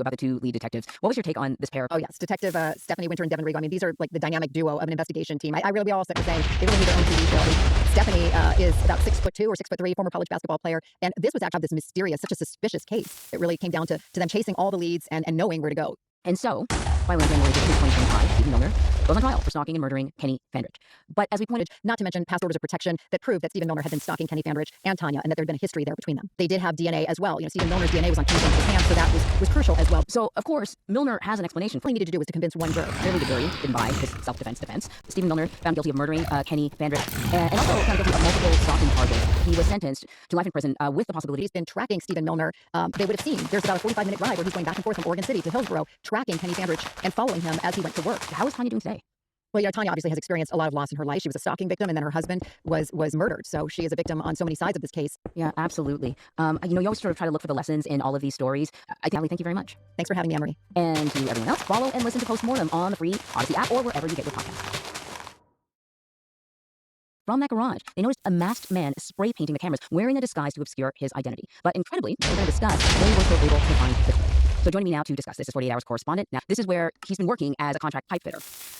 about the two lead detectives. What was your take on this pair? Oh, yes. Detective Stephanie Winter and Devin Rigo. I mean, these are like the dynamic duo of an investigation team. I really, we all were saying they really need their own TV show. I mean, Stephanie is about 6'2" or 6'3", former college basketball player. And this was actually this mysterious, such a suspicious case. It really came down to them chasing all the leads and knowing where to go. And so, by January 2025, Stephen Milner goes on trial for stalking and murdering Kenny Fandrich. But as we pointed, not to mention past orders of protection that proved that Stephen Milner had been stalking Kenny Fandrich and Tanya, and that there had been a history there between them. They did have DNA as well. You know, Stephen Milner's DNA was on Kenny Fandrich's hands, so that was crucial as well. So, of course, Milner has an explanation. All he needed to do was to convince one juror. Clearly, the jury didn't buy his self-defense defense. Stephen Milner found guilty of murdering Kenny Fandrich and also found guilty of multiple stalking charges. He was sentenced to life in prison with the possibility. He's been tracking Stephen Milner. They would have seen there's about a 45-minute drive where he's going back and forth from Oregon City to Hillsborough, tracking Kenny Fandrich and following him as he went to work. How is Tanya doing today? Well, you know, Tanya obviously has experienced a lot of loss in her life. She was a stalking victim, and then her husband was murdered. So she is a victim on so many sides of this case. Yeah, absolutely. You know, you always sort of try to look for the lessons in all of these stories. Thank you very much. Thanks for having me, Anne-Marie. And to everyone else, follow and listen to Postmortem on the free Odyssey app or wherever you get your podcasts. From that garage, they noticed a masked man spray painting the cameras, wearing a disguise to obscure his identity. But incredibly, we're going to discuss, they were still able to find the killer. So joining me now to discuss this is 48 Hours correspondent. Now, this is where he's been working as a contract pipe fitter.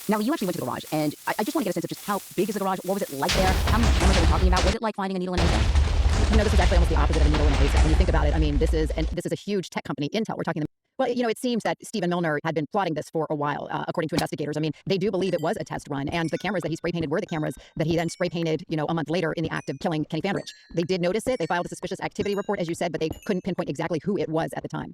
Now, you actually went to the garage, and I just want to get a sense of just how big is the garage? What was it like there? How many cameras are we talking about? Was it like finding a needle in a haystack? You know, this is actually almost the opposite of a needle in a haystack. When you think about it, I mean, this is a huge tech company, Intel. We're talking. Well, you know, it seems that Stephen Milner had been plotting this for a while, according to investigators. I mean, they do believe it was a test run, and the cameras that he spray painted were the cameras that he then spray painted, you know, a month later in the act of killing Kenny Fandrich. They did notice it. They filed a suspicious activity report, as you said, but they couldn't pinpoint exactly who it was at the time.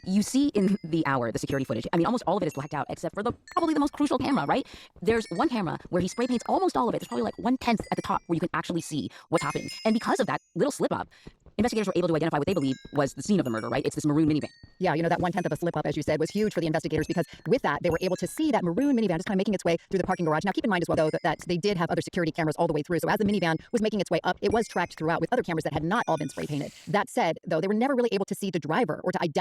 You see in the security footage, I mean, almost all of it is blacked out, except for probably the most crucial camera, right? There's one camera where he spray paints almost all of it. There's probably like 1/10 at the top where you can actually see what's happening. And because of that little slip up, investigators were able to identify what they believe was the scene of the murder, right? It's this maroon minivan. Yeah, you know, that 1/10 of a slip up, as you said, was huge for the investigators because with that, they were able to see that maroon minivan just kind of making its way through the parking garage. Now, keep in mind as well, though, that they did have other security cameras all the way through. So as the minivan was making its way up, it was tracked throughout with other cameras that had not all been spray painted. That said, though, they were never really able to see the driver or to identify